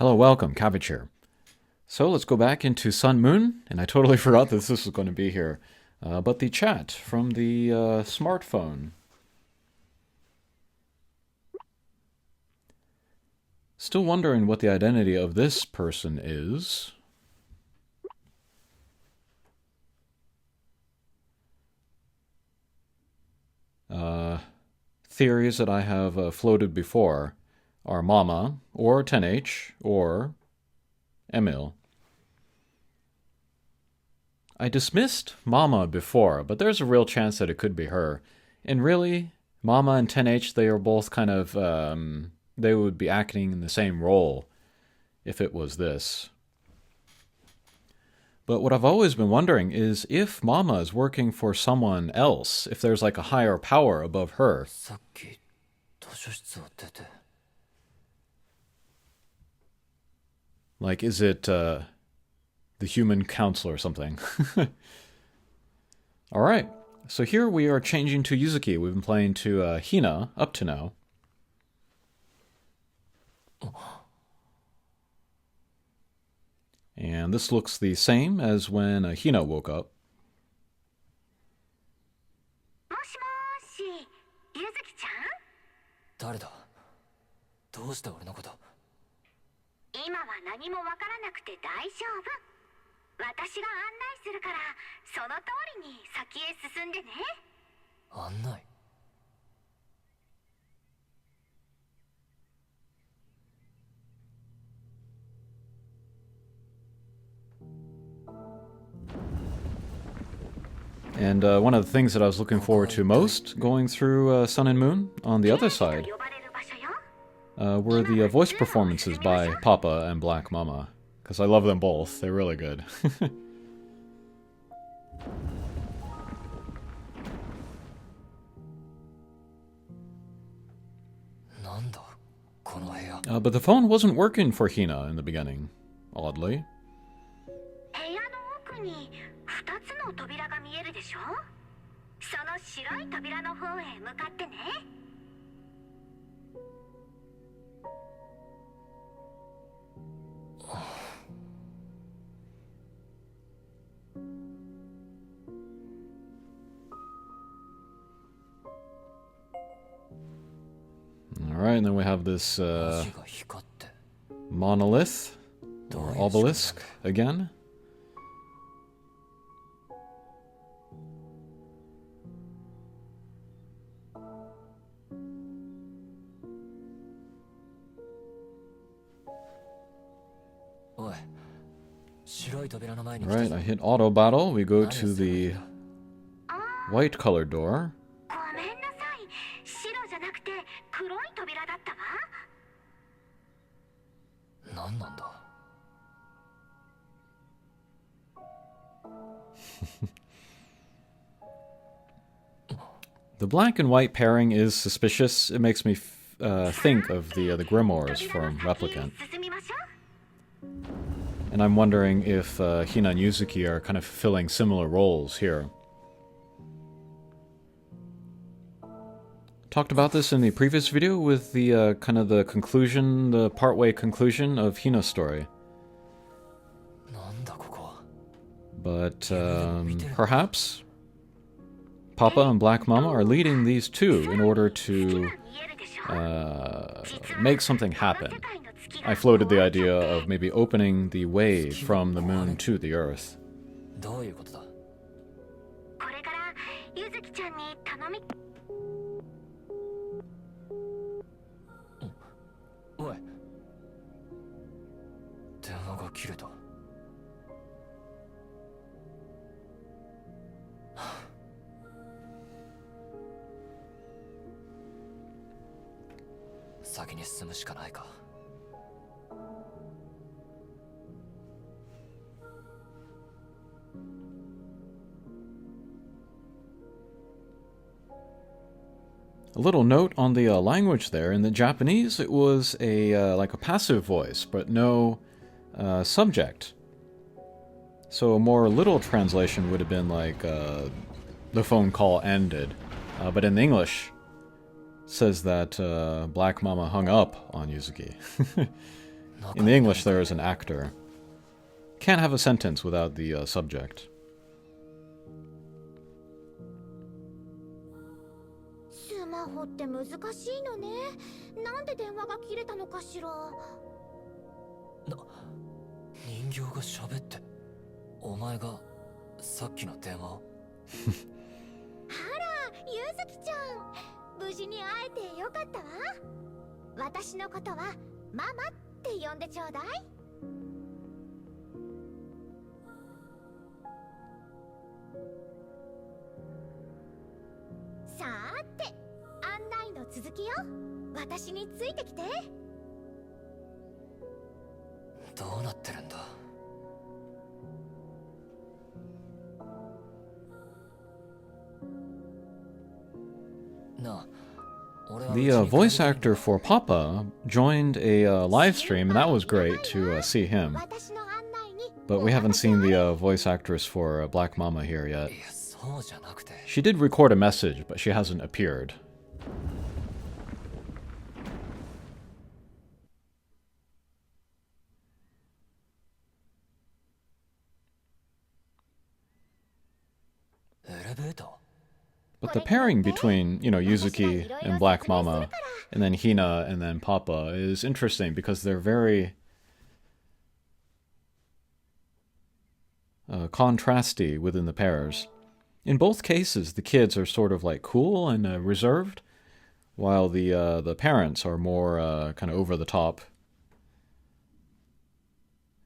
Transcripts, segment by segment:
Hello, welcome, Cabbage here. So let's go back into Sun Moon, and I totally forgot that this was going to be here. But the chat from the smartphone. Still wondering what the identity of this person is. Theories that I have floated before are Mama, or 10H, or Emil. I dismissed Mama before, but there's a real chance that it could be her. And really, Mama and 10H, they are both kind of, they would be acting in the same role if it was this. But what I've always been wondering is if Mama is working for someone else, if there's like a higher power above her. Like, is it the human council or something? Alright, so here we are changing to Yuzuki. We've been playing to Hina up to now. And this looks the same as when Hina woke up. And one of the things that I was looking forward to most going through Sun and Moon on the other side were the voice performances by Papa and Black Mama. Because I love them both. They're really good. But the phone wasn't working for Hina in the beginning, oddly. Alright, and then we have this monolith, or obelisk, again. Right, I hit auto battle. We go to the white colored door. The black and white pairing is suspicious. It makes me think of the grimoires from Replicant. And I'm wondering if Hina and Yuzuki are kind of fulfilling similar roles here. Talked about this in the previous video with the kind of the conclusion, the partway conclusion of Hina's story. But perhaps Papa and Black Mama are leading these two in order to make something happen. I floated the idea of maybe opening the way from the moon to the Earth. A little note on the language there. In the Japanese, it was a like a passive voice, but no subject. So a more literal translation would have been like the phone call ended. But in English, it says that Black Mama hung up on Yuzuki. In the English, there is an actor. Can't have a sentence without the subject. スマホって難しいのね。なんで電話が切れたのかしら。人形が喋って、お前がさっきの電話を。あら、ゆずきちゃん、無事に会えてよかったわ。私のことはママって呼んでちょうだい。さーて、案内の続きよ。私についてきて。どうなってるんだ。なあ。The voice actor for Papa joined a live stream, and that was great to see him. But we haven't seen the voice actress for Black Mama here yet. She did record a message, but she hasn't appeared. But the pairing between, you know, Yuzuki and Black Mama, and then Hina and then Papa is interesting because they're very contrasty within the pairs. In both cases, the kids are sort of like cool and reserved, while the parents are more kind of over the top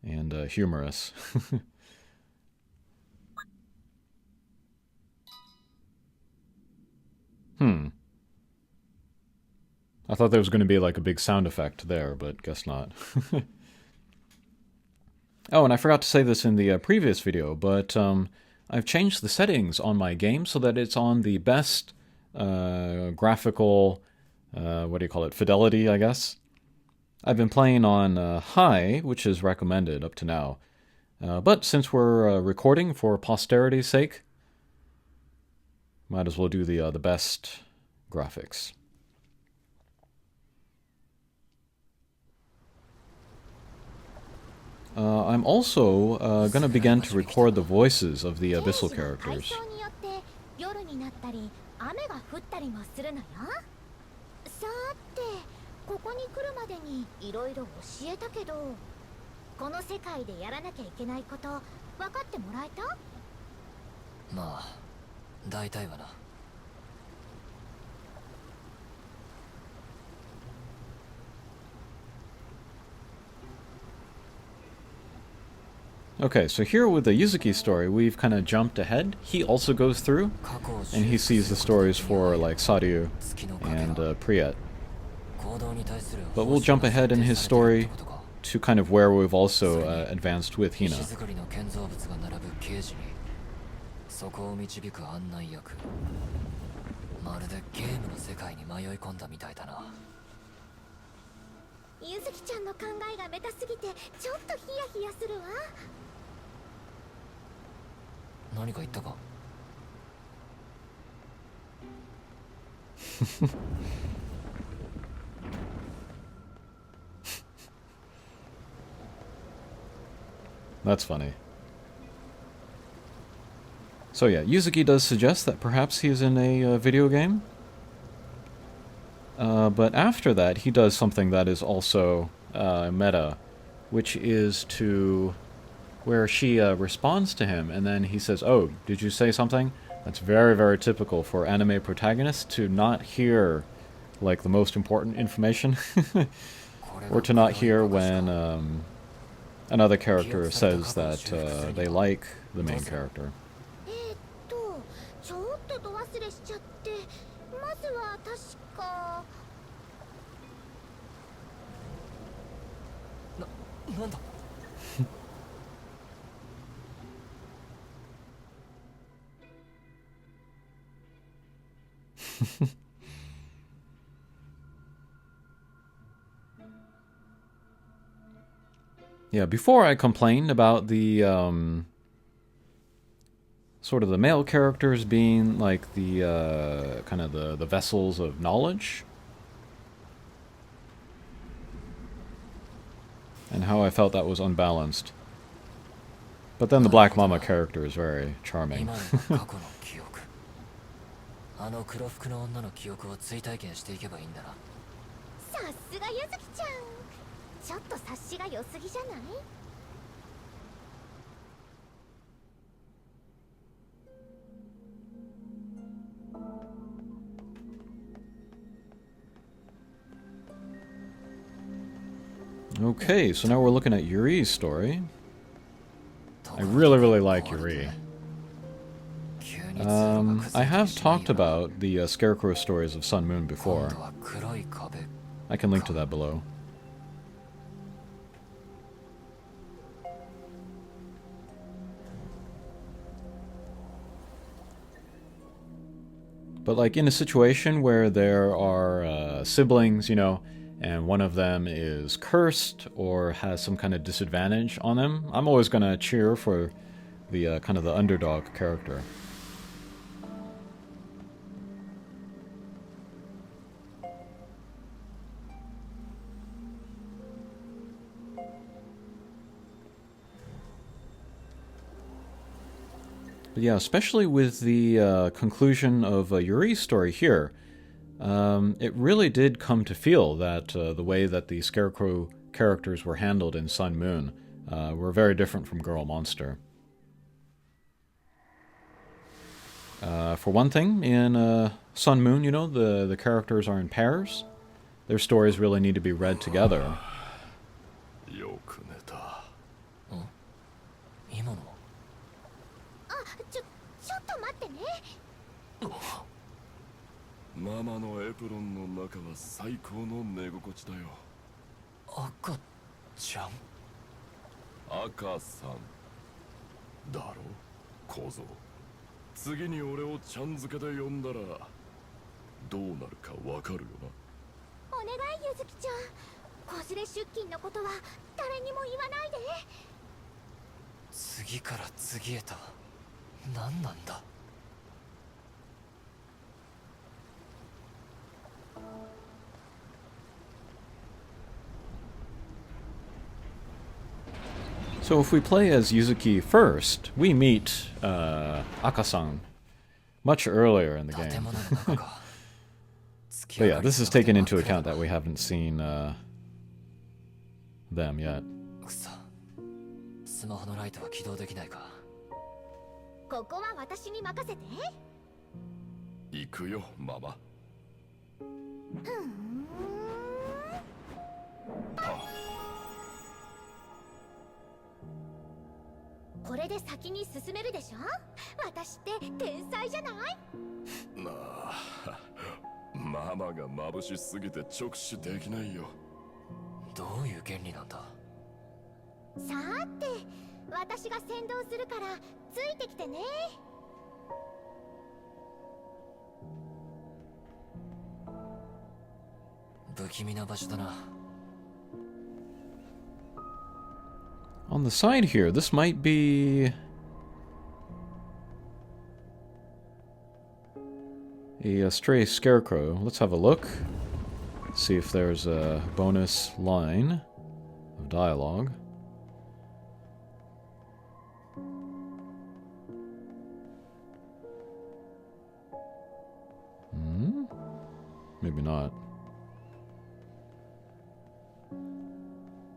and humorous. I thought there was going to be like a big sound effect there, but guess not. Oh, and I forgot to say this in the previous video, but I've changed the settings on my game so that it's on the best graphical, what do you call it, fidelity, I guess. I've been playing on high, which is recommended up to now. But since we're recording for posterity's sake, might as well do the best graphics. I'm also going to begin to record the voices of the Abyssal characters. Okay, so here with the Yuzuki story, we've kind of jumped ahead. He also goes through, and he sees the stories for, like, Saryu and Priyet. But we'll jump ahead in his story to kind of where we've also advanced with Hina. Yuzuki-chanの考えがメタすぎてちょっとヒヤヒヤするわ。何か言ったか。That's funny. So yeah, Yuzuki does suggest that perhaps he is in a video game. But after that, he does something that is also meta, which is to where she responds to him, and then he says, "Oh, did you say something?" That's very, very typical for anime protagonists to not hear, like, the most important information, or to not hear when another character says that they like the main character. ちょっとど忘れしちゃって、まずは確か。なんだ。Yeah, before I complained about the sort of the male characters being like the kind of the vessels of knowledge. and how I felt that was unbalanced. But then the Black Mama character is very charming. 今のが過去の記憶。あの黒服の女の記憶を追体験していけばいいんだな。さすがゆずきちゃん、ちょっと察しが良すぎじゃない？Okay, so now we're looking at Yuri's story. I really like Yuri. I have talked about the Scarecrow stories of Sun Moon before. I can link to that below. But like in a situation where there are siblings, you know, and one of them is cursed or has some kind of disadvantage on them, I'm always going to cheer for the kind of the underdog character. But yeah, especially with the conclusion of Yuri's story here, it really did come to feel that the way that the Scarecrow characters were handled in Sun Moon were very different from Girl Monster. For one thing, in Sun Moon, you know, the characters are in pairs. Their stories really need to be read together. よく寝た。今のは？ちょっと待ってね。ママのエプロンの中は最高の寝心地だよ。赤ちゃん？赤さんだろ、小僧。次に俺をちゃん付けで呼んだらどうなるかわかるよな。お願いゆずきちゃん、子連れ出勤のことは誰にも言わないで。次から次へと何なんだ。So if we play as Yuzuki first, we meet Aka-san much earlier in the game. But yeah, this is taken into account that we haven't seen them yet. スマホのライトは起動できないか。ここは私に任せて。行くよ、ママ。これで先に進めるでしょ。私って天才じゃない？なあ、ママが眩しすぎて直視できないよ。どういう原理なんだ。さーて、私が先導するからついてきてね。不気味な場所だな。On the side here, this might be a stray scarecrow. Let's have a look. See if there's a bonus line of dialogue. Maybe not.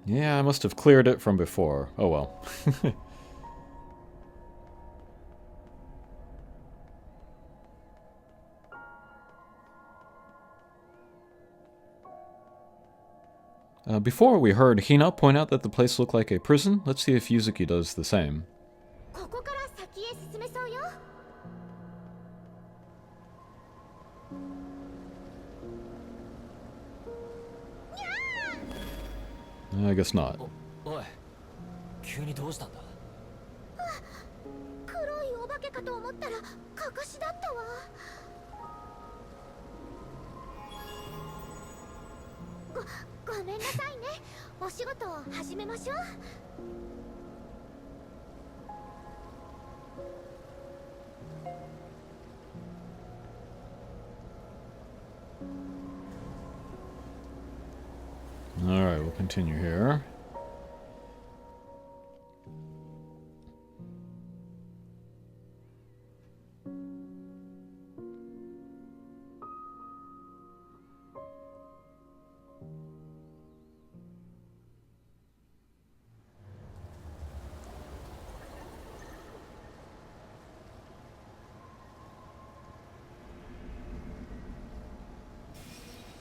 Yeah, I must have cleared it from before. Oh well. Before we heard Hina point out that the place looked like a prison. Let's see if Yuzuki does the same. ここから先へ進めそうよ。I guess not. おい、急にどうしたんだ。黒いお化けかと思ったらかかしだったわ。ごめんなさいね。お仕事を始めましょう。Alright, we'll continue here.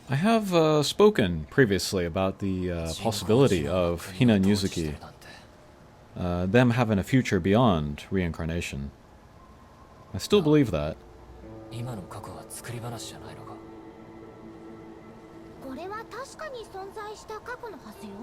I have spoken previously about the possibility of Hina and Yuzuki, them having a future beyond reincarnation. I still believe that. 今の過去は作り話じゃないのか。これは確かに存在した過去のはずよ。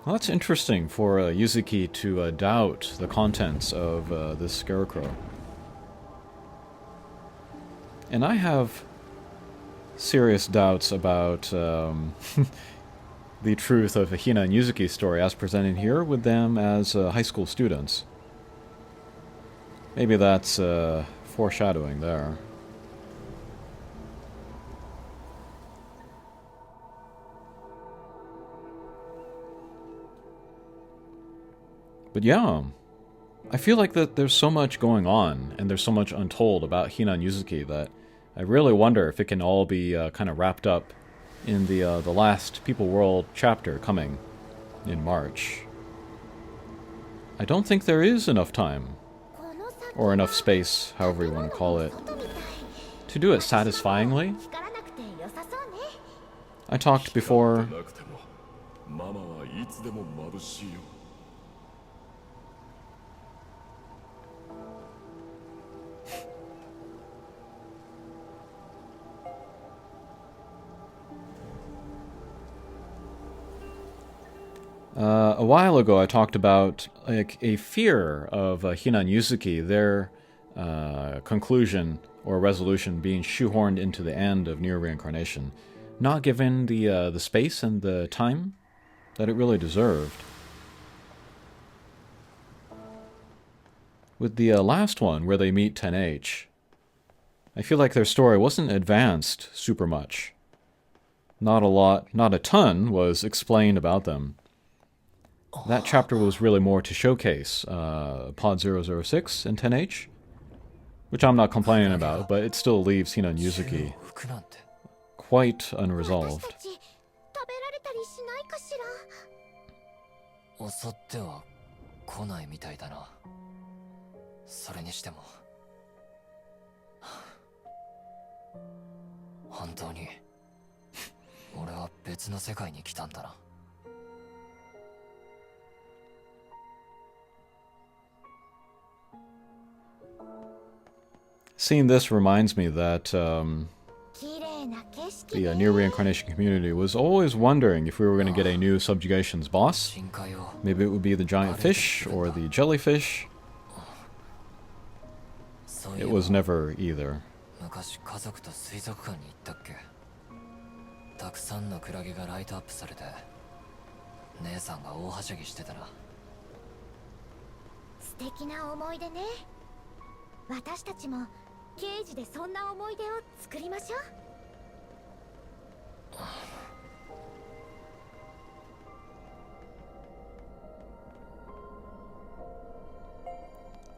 Well, that's interesting for Yuzuki to doubt the contents of this scarecrow. And I have serious doubts about the truth of Hina and Yuzuki's story as presented here with them as high school students. Maybe that's foreshadowing there. But yeah, I feel like that there's so much going on, and there's so much untold about Hina and Yuzuki that I really wonder if it can all be kind of wrapped up in the last People World chapter coming in March. I don't think there is enough time, or enough space, however you want to call it, to do it satisfyingly. I talked before. A while ago, I talked about like a fear of Hina and Yuzuki, their conclusion or resolution being shoehorned into the end of Nier Reincarnation, not given the space and the time that it really deserved. With the last one, where they meet 10H, I feel like their story wasn't advanced super much. Not a lot, not a ton was explained about them. That chapter was really more to showcase Pod 006 and 10H, which I'm not complaining about, but it still leaves Hina and Yuzuki quite unresolved. 襲っては来ないみたいだな。それにしても本当に俺は別の世界に来たんだな。Seeing this reminds me that the Nier Reincarnation community was always wondering if we were going to get a new Subjugations boss. Maybe it would be the giant fish or the jellyfish. It was never either. 昔家族と水族館に行ったっけ。たくさんのクラゲがライトアップされて姉さんが大はしゃぎしてたな。素敵な思い出ね。私たちも刑事でそんな思い出を作りましょう。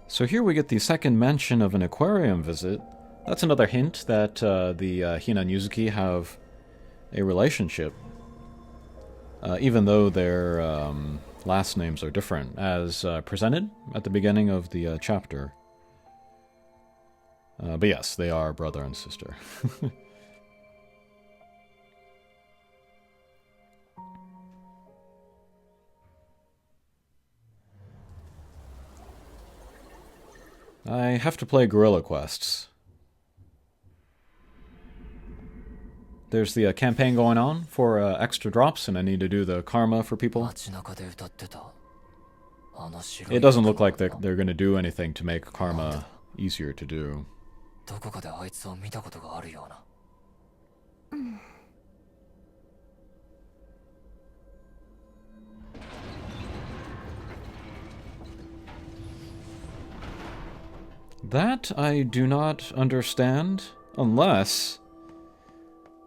So here we get the second mention of an aquarium visit. That's another hint that the Hina and Yuzuki have a relationship, even though their last names are different, as presented at the beginning of the chapter. But yes, they are brother and sister. I have to play Guerrilla Quests. There's the campaign going on for extra drops, and I need to do the karma for people. It doesn't look like they're going to do anything to make karma easier to do. That I do not understand, unless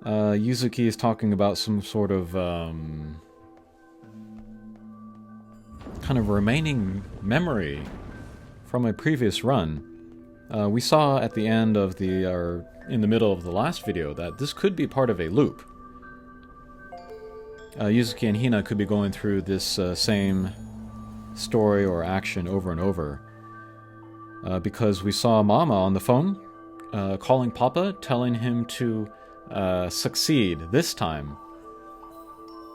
Yuzuki is talking about some sort of kind of remaining memory from a previous run. We saw at the end of the, or in the middle of the last video, that this could be part of a loop. Yuzuki and Hina could be going through this same story or action over and over. Because we saw Mama on the phone calling Papa, telling him to succeed this time.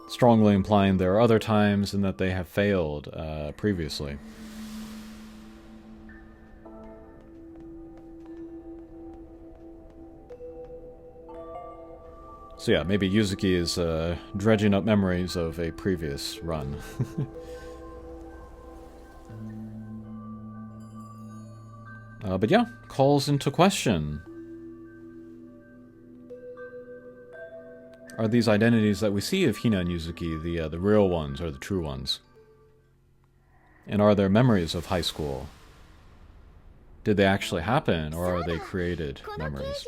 Strongly implying there are other times and that they have failed previously. So yeah, maybe Yuzuki is dredging up memories of a previous run. But yeah, calls into question. Are these identities that we see of Hina and Yuzuki the real ones or the true ones? And are there memories of high school? Did they actually happen, or are they created memories?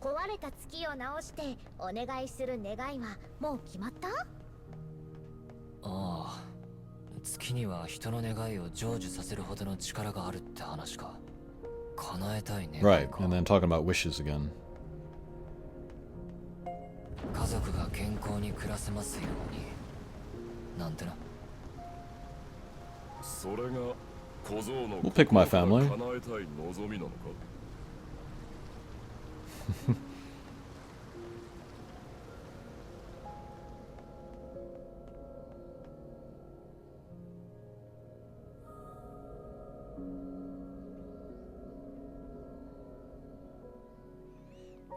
壊れた月を直してお願いする願いはもう決まった？ああ、月には人の願いを成就させるほどの力があるって話か。叶えたい願いか。Right, and then talking about wishes again. 家族が健康に暮らせますように。なんてな。それが小僧の We'll pick my family. 叶えたい望みなのか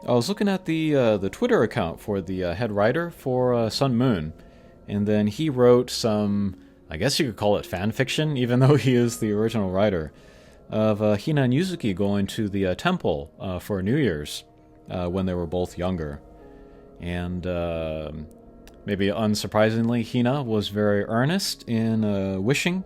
I was looking at the Twitter account for the head writer for Sun Moon, and then he wrote some, I guess you could call it fan fiction, even though he is the original writer, of Hina and Yuzuki going to the temple for New Year's when they were both younger. And maybe unsurprisingly, Hina was very earnest in wishing,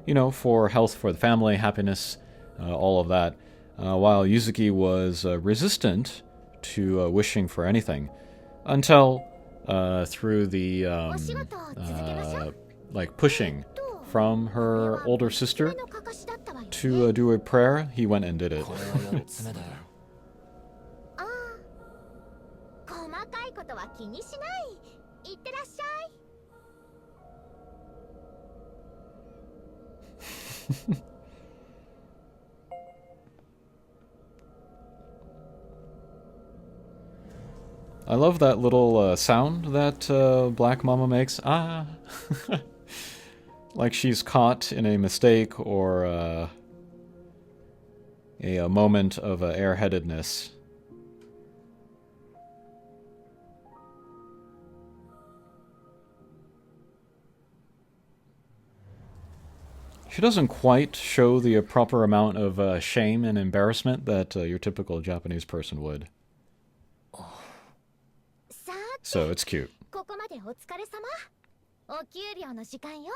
you know, for health for the family, happiness, all of that, while Yuzuki was resistant to wishing for anything until through the like pushing from her older sister to do a prayer, he went and did it. ああ、細かいことは気にしない。いってらっしゃい。I love that little sound that Black Mama makes. Ah! Like she's caught in a mistake or a moment of airheadedness. She doesn't quite show the proper amount of shame and embarrassment that your typical Japanese person would. So it's cute. ここまでお疲れ様。お給料の時間よ。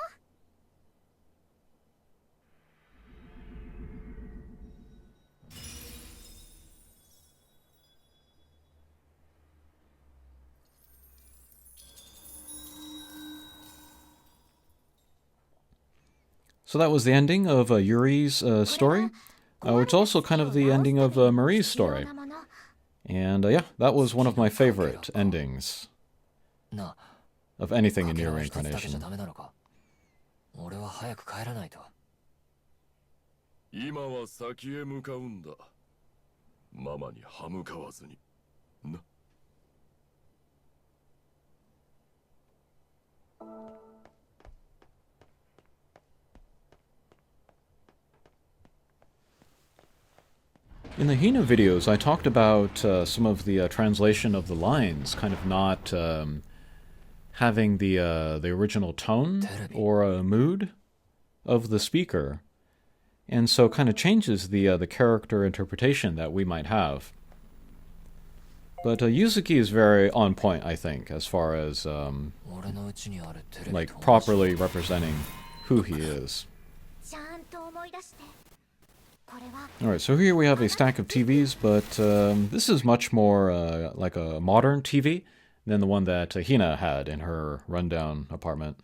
So that was the ending of Yuri's story, which is also kind of the ending of Marie's story. And yeah, that was one of my favorite endings of anything in Nier Reincarnation. 俺は早く帰らないと。今は先へ向かうんだ。ママに歯向かわずに。な。In the Hina videos, I talked about some of the translation of the lines, kind of not having the original tone or mood of the speaker, and so kind of changes the character interpretation that we might have. But Yuzuki is very on point, I think, as far as like properly representing who he is. Alright, so here we have a stack of TVs, but this is much more like a modern TV than the one that Hina had in her rundown apartment.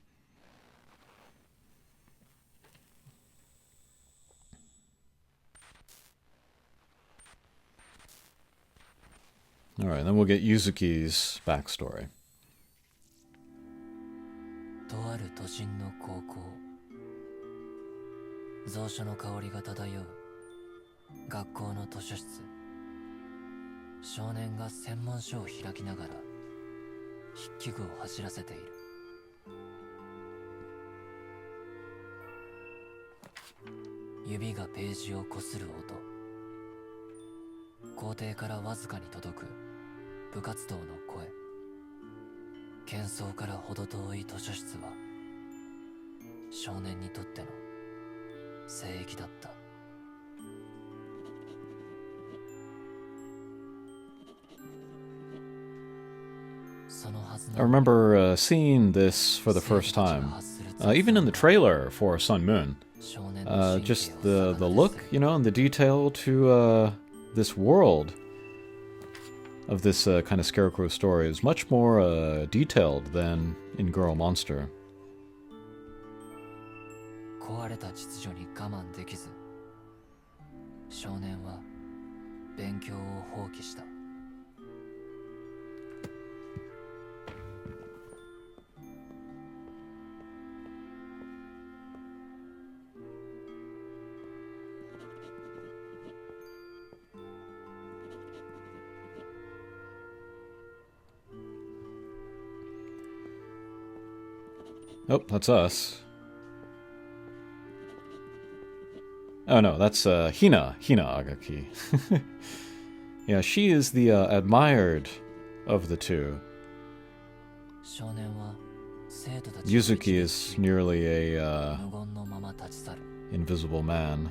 Alright, then we'll get Yuzuki's backstory. とある都心の高校、蔵書の香りが漂う学校の図書室。少年が専門書を開きながら筆記具を走らせている。指がページをこする音、校庭からわずかに届く部活動の声。喧騒から程遠い図書室は少年にとっての聖域だった。I remember seeing this for the first time, even in the trailer for Sun Moon. Just the look, you know, and the detail to this world of this kind of scarecrow story is much more detailed than in Girl Monster. 壊れた秩序に我慢できず、少年は勉強を放棄した。Oh, that's us. Oh no, that's Hina Agaki. Yeah, she is the admired of the two. Yuzuki is merely a invisible man.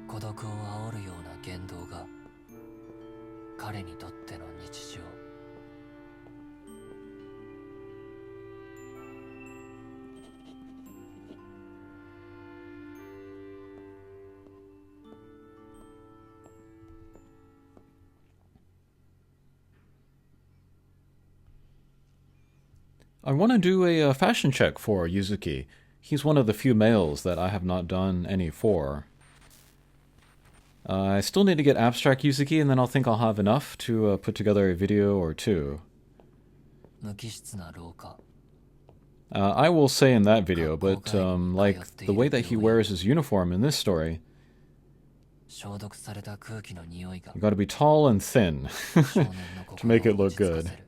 孤独を煽るような言動が彼にとっての日常。I want to do a fashion check for Yuzuki. He's one of the few males that I have not done any for. I still need to get abstract Yuzuki, and then I'll think I'll have enough to put together a video or two. I will say in that video, but like the way that he wears his uniform in this story, you gotta be tall and thin to make it look good. Yuzuki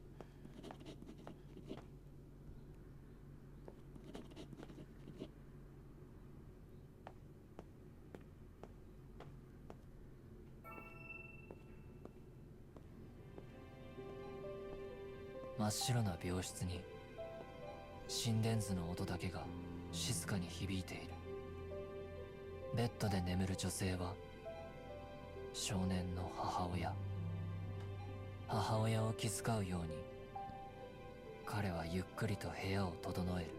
心電図の音だけが静かに響いている。ベッドで眠る女性は少年の母親。母親を気遣うように彼はゆっくりと部屋を整える。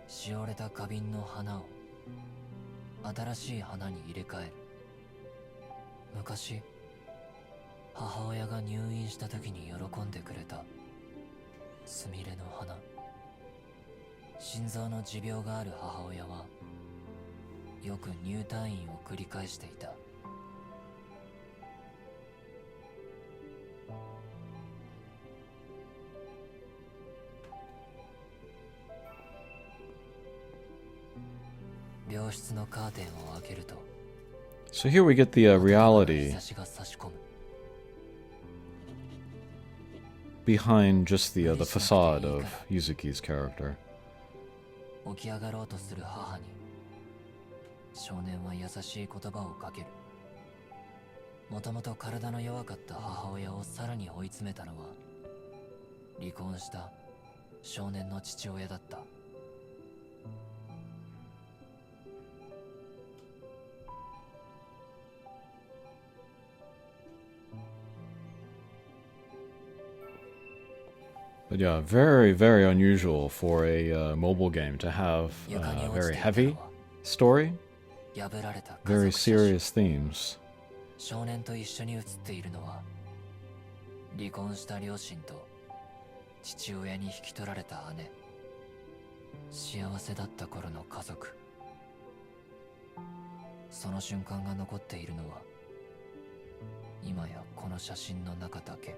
しおれた花瓶の花を新しい花に入れ替える。昔母親が入院した時に喜んでくれたスミレの花。心臓の持病がある母親はよく入退院を繰り返していた。病室のカーテンを開けると So here we get the reality behind just the facade of Yuzuki's character. 起き上がろうとする母に少年は優しい言葉をかける。もともと体の弱かった母親をさらに追い詰めたのは離婚した少年の父親だった。But yeah, very, very unusual for a mobile game to have a very heavy story, very serious themes. 少年と一緒に写っているのは離婚した両親と父親に引き取られた姉、幸せだった頃の家族。その瞬間が残っているのは今やこの写真の中だけ。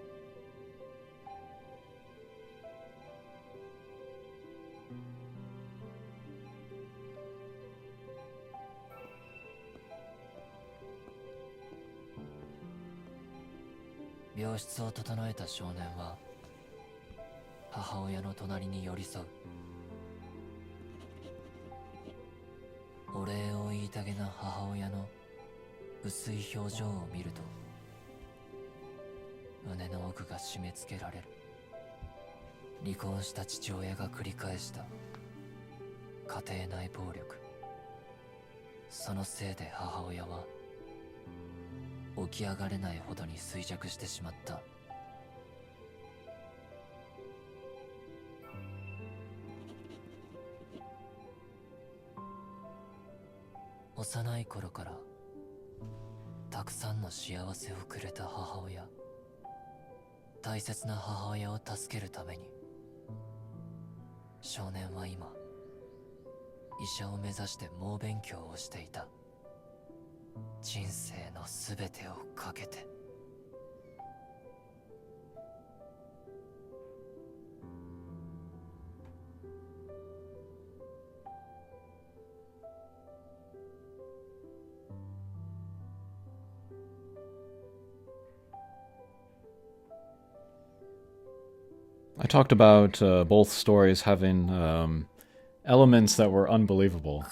病室を整えた少年は母親の隣に寄り添う。お礼を言いたげな母親の薄い表情を見ると胸の奥が締め付けられる。離婚した父親が繰り返した家庭内暴力。そのせいで母親は起き上がれないほどに衰弱してしまった。幼い頃からたくさんの幸せをくれた母親。大切な母親を助けるために少年は今医者を目指して猛勉強をしていた。人生のすべてをかけて。I talked about both stories having elements that were unbelievable.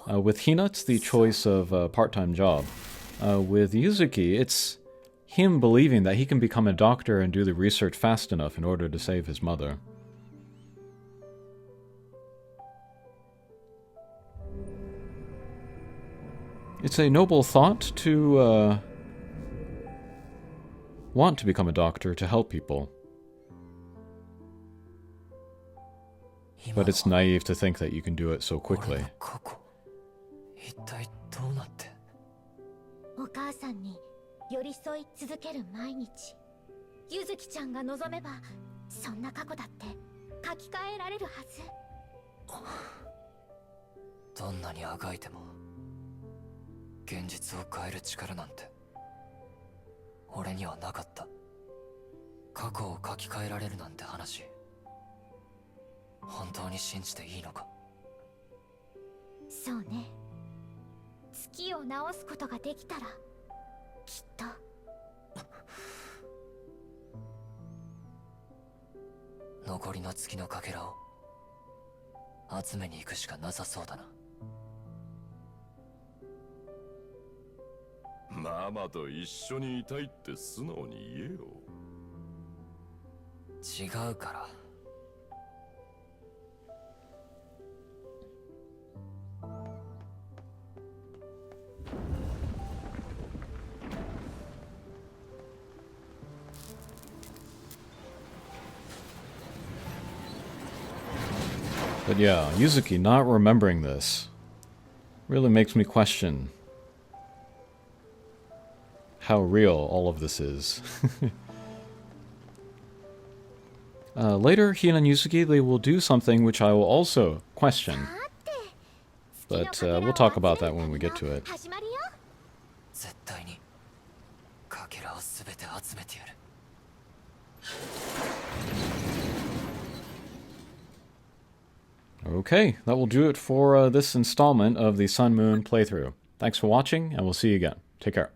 With Hina, it's the choice of a part-time job. With Yuzuki, it's him believing that he can become a doctor and do the research fast enough in order to save his mother. It's a noble thought to want to become a doctor to help people. But it's naive to think that you can do it so quickly. 一体どうなって。お母さんに寄り添い続ける毎日。ゆずきちゃんが望めばそんな過去だって書き換えられるはず。どんなにあがいても現実を変える力なんて俺にはなかった。過去を書き換えられるなんて話、本当に信じていいのか。そうね。月を直すことができたらきっと。残りの月のかけらを集めに行くしかなさそうだな。ママと一緒にいたいって素直に言えよ。違うから。But yeah, Yuzuki not remembering this really makes me question how real all of this is. Later, Hina and Yuzuki, they will do something which I will also question. But we'll talk about that when we get to it. 絶対にかけらをすべて集めてやる。Okay, that will do it for this installment of the Sun Moon playthrough. Thanks for watching, and we'll see you again. Take care.